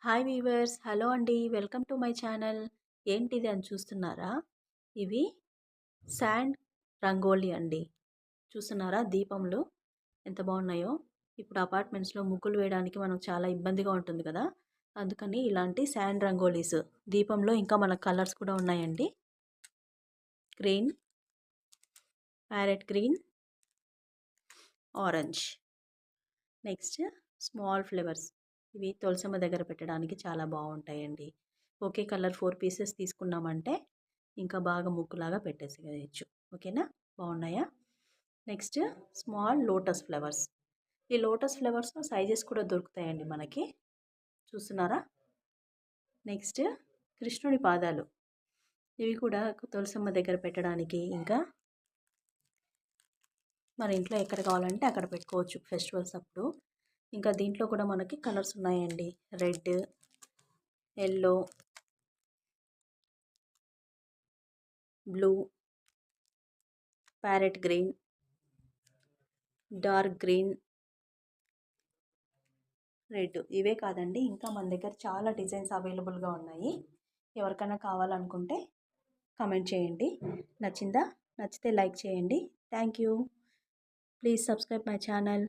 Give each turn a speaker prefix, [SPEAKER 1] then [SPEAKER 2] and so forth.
[SPEAKER 1] Hi weavers, hello అండి. Welcome to my channel. ఏంటిది అని చూస్తున్నారా? ఇవి శాండ్ రంగోలీ అండి. చూస్తున్నారా దీపంలు ఎంత బాగున్నాయో? ఇప్పుడు అపార్ట్మెంట్స్లో ముగ్గులు వేయడానికి మనకు చాలా ఇబ్బందిగా ఉంటుంది కదా. అందుకని ఇలాంటి శాండ్ రంగోలీస్ దీపంలో ఇంకా మనకు కలర్స్ కూడా ఉన్నాయండి. Green, parrot green, orange. Next small flowers. ఇవి తులసమ్మ దగ్గర పెట్టడానికి చాలా బాగుంటాయండి. ఒకే కలర్ 4 పీసెస్ తీసుకున్నామంటే ఇంకా బాగా ముగ్గులాగా పెట్టేసేయచ్చు. ఓకేనా? బాగున్నాయా? Next small lotus flowers. ఈ లోటస్ ఫ్లవర్స్లో సైజెస్ కూడా దొరుకుతాయండి మనకి. చూస్తున్నారా? నెక్స్ట్ కృష్ణుడి పాదాలు. ఇవి కూడా తులసమ్మ దగ్గర పెట్టడానికి, ఇంకా మన ఇంట్లో ఎక్కడ కావాలంటే అక్కడ పెట్టుకోవచ్చు ఫెస్టివల్స్ అప్పుడు. ఇంకా దీంట్లో కూడా మనకి కలర్స్ ఉన్నాయండి. Red, yellow, blue, parrot green, dark green, red. ఇవే కాదండి, ఇంకా మన దగ్గర చాలా డిజైన్స్ అవైలబుల్గా ఉన్నాయి. ఎవరికైనా కావాలనుకుంటే కామెంట్ చేయండి. నచ్చిందా? నచ్చితే లైక్ చేయండి. Thank you. Please subscribe my channel.